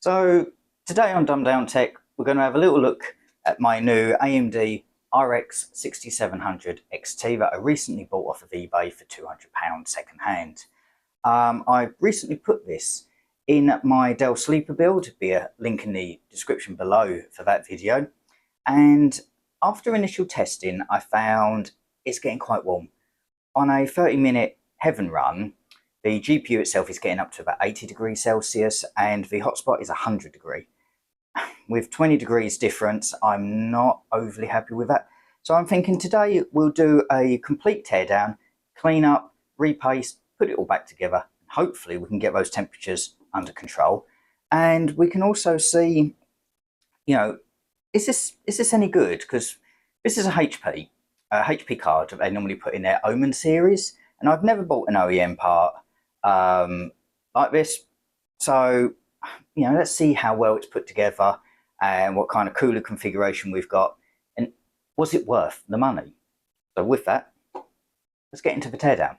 So today on Dumb Down Tech, we're going to have a little look at my new AMD RX 6700 XT that I recently bought off of eBay for £200 second hand. I recently put this in my Dell sleeper build, there'll be a link in the description below for that video. And after initial testing, I found it's getting quite warm. On a 30-minute heaven run, the GPU itself is getting up to about 80 degrees Celsius and the hotspot is 100 degrees. With 20 degrees difference, I'm not overly happy with that. So I'm thinking today we'll do a complete teardown, clean up, repaste, put it all back together. Hopefully we can get those temperatures under control. And we can also see, is this any good? Because this is a HP card that they normally put in their Omen series. And I've never bought an OEM part like this. So, let's see how well it's put together and what kind of cooler configuration we've got. And was it worth the money? So with that, let's get into the teardown.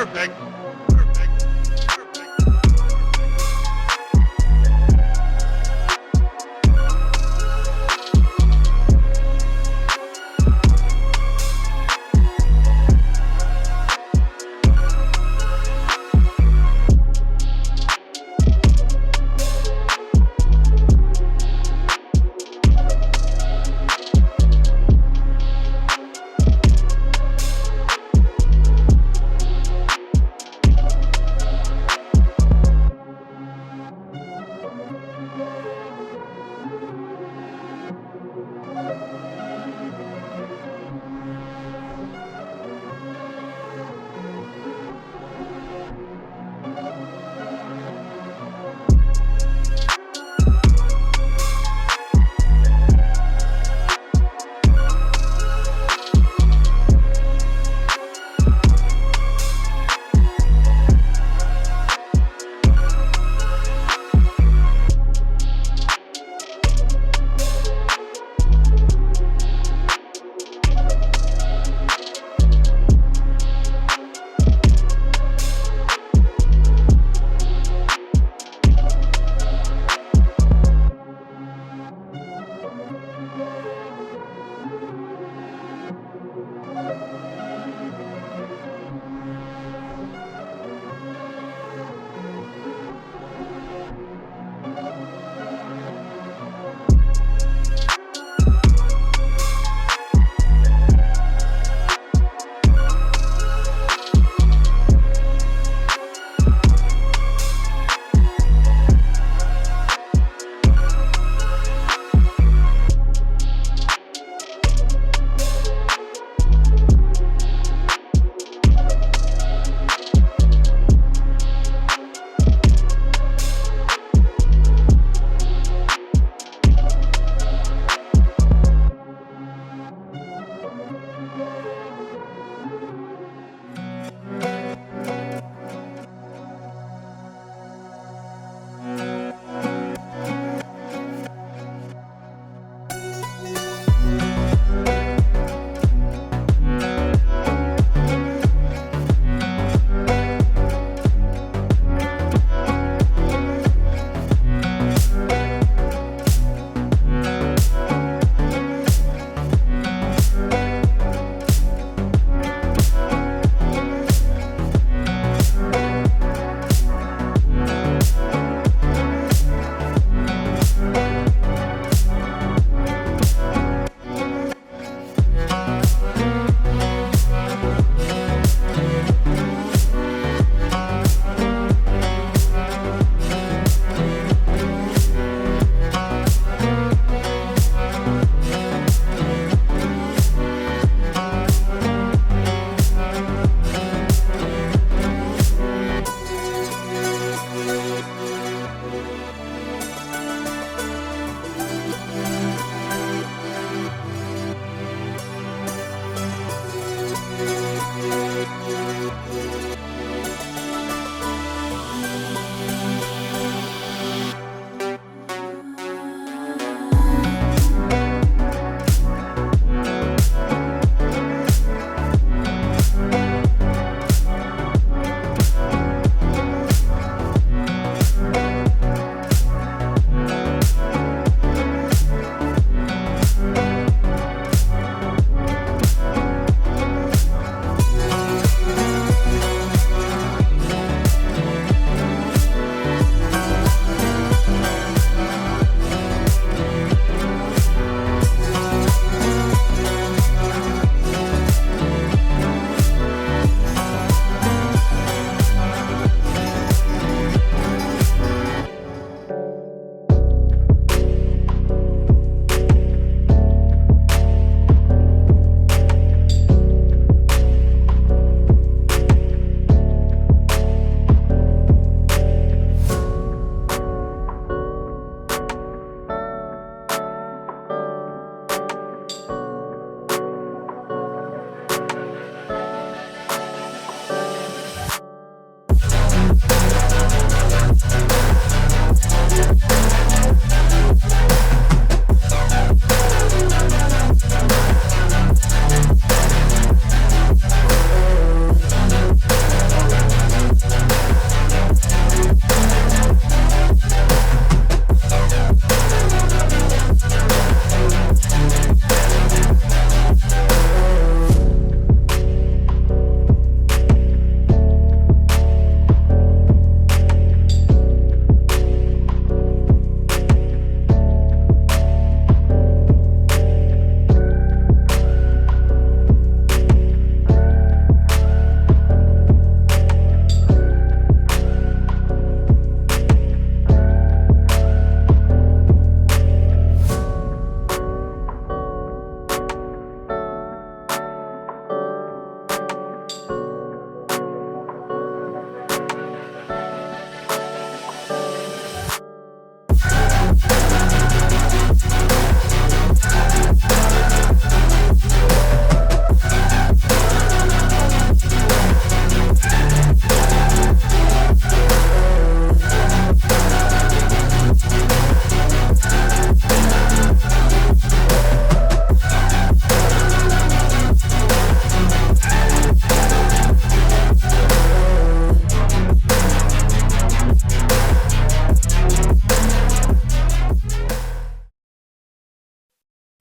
Perfect.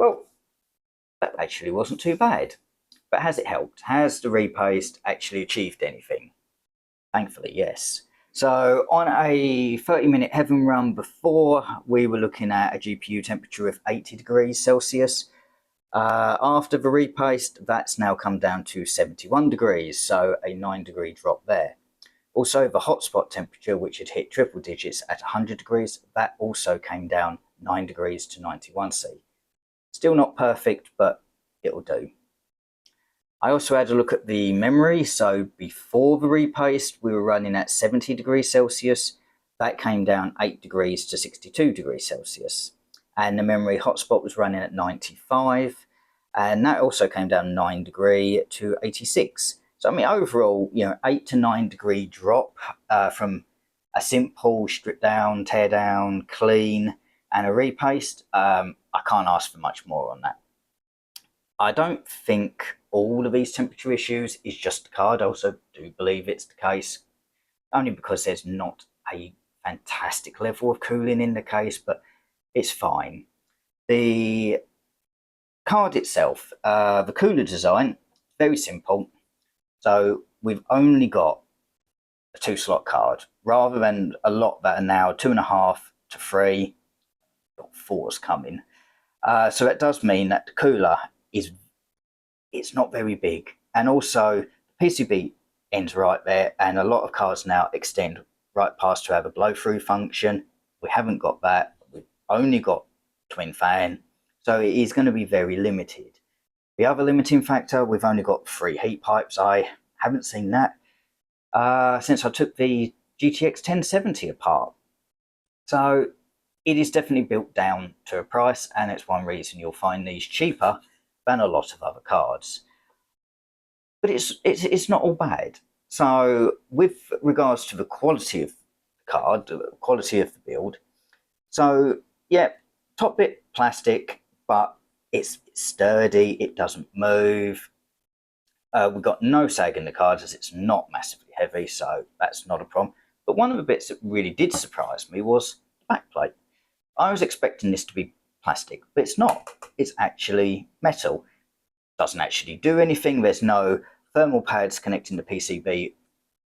Well, that actually wasn't too bad. But has it helped? Has the repaste actually achieved anything? Thankfully, yes. So on a 30-minute heaven run before, we were looking at a GPU temperature of 80 degrees Celsius. After the repaste, that's now come down to 71 degrees, so a 9-degree drop there. Also, the hotspot temperature, which had hit triple digits at 100 degrees, that also came down 9 degrees to 91°C. Still not perfect, but it'll do. I also had a look at the memory. So before the repaste, we were running at 70 degrees Celsius. That came down 8 degrees to 62 degrees Celsius. And the memory hotspot was running at 95. And that also came down 9 degree to 86. So, I mean, overall, 8 to 9 degree drop from a simple strip down, tear down, clean, and a repaste. I can't ask for much more on that. I don't think all of these temperature issues is just the card. I also do believe it's the case, only because there's not a fantastic level of cooling in the case, but it's fine. The card itself, the cooler design, very simple. So we've only got a 2-slot card, rather than a lot that are now 2.5 to 3, got 4's coming. So that does mean that the cooler it's not very big, and also the PCB ends right there, and a lot of cards now extend right past to have a blow through function. We haven't got that. We've only got twin fan, so it is going to be very limited. The other limiting factor, we've only got 3 heat pipes. I haven't seen that since I took the GTX 1070 apart. So it is definitely built down to a price, and it's one reason you'll find these cheaper than a lot of other cards. But it's not all bad. So with regards to the quality of the card, the quality of the build, so yeah, top bit plastic, but it's sturdy, it doesn't move. We've got no sag in the cards as it's not massively heavy, so that's not a problem. But one of the bits that really did surprise me was the backplate. I was expecting this to be plastic, but it's not. It's actually metal. Doesn't actually do anything. There's no thermal pads connecting the PCB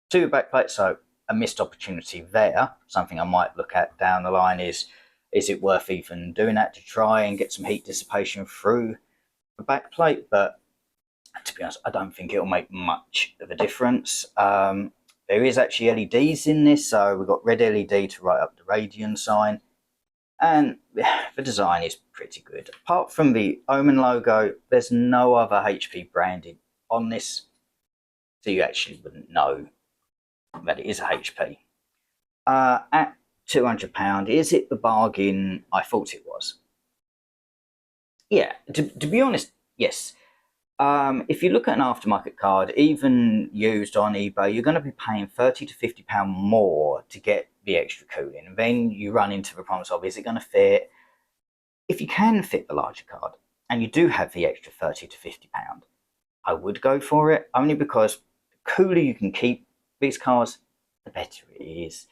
to the backplate, so a missed opportunity there. Something I might look at down the line is it worth even doing that to try and get some heat dissipation through the backplate? But to be honest, I don't think it'll make much of a difference. There is actually LEDs in this, so we've got red LED to write up the Radeon sign, and the design is pretty good. Apart from the Omen logo, there's no other HP branding on this, so you actually wouldn't know that it is a HP. At £200, is it the bargain I thought it was? Yeah, to be honest, yes. If you look at an aftermarket card, even used on eBay, you're going to be paying £30 to £50 more to get the extra cooling. And then you run into the promise of, is it going to fit? If you can fit the larger card, and you do have the extra £30 to £50, I would go for it, only because the cooler you can keep these cards, the better it is.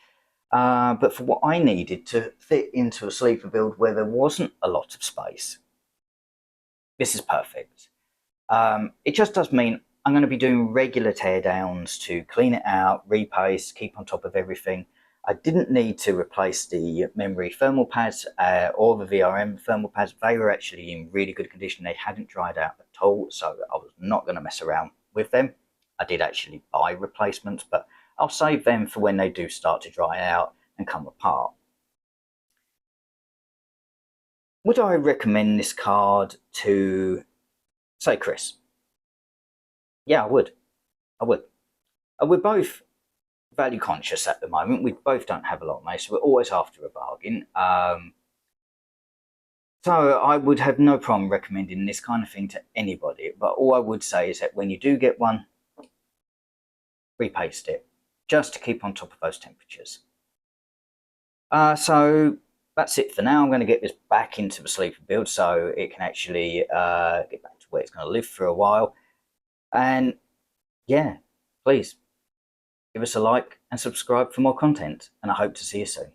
But for what I needed to fit into a sleeper build where there wasn't a lot of space, this is perfect. It just does mean I'm going to be doing regular teardowns to clean it out, repaste, keep on top of everything. I didn't need to replace the memory thermal pads or the VRM thermal pads. They were actually in really good condition. They hadn't dried out at all, so I was not going to mess around with them. I did actually buy replacements, but I'll save them for when they do start to dry out and come apart. Would I recommend this card to, say, Chris? Yeah, I would. We're both value conscious at the moment. We both don't have a lot of money, so we're always after a bargain. So I would have no problem recommending this kind of thing to anybody. But all I would say is that when you do get one, repaste it, just to keep on top of those temperatures. So that's it for now. I'm going to get this back into the sleeper build so it can actually get back to where it's going to live for a while. And yeah, please give us a like and subscribe for more content, and I hope to see you soon.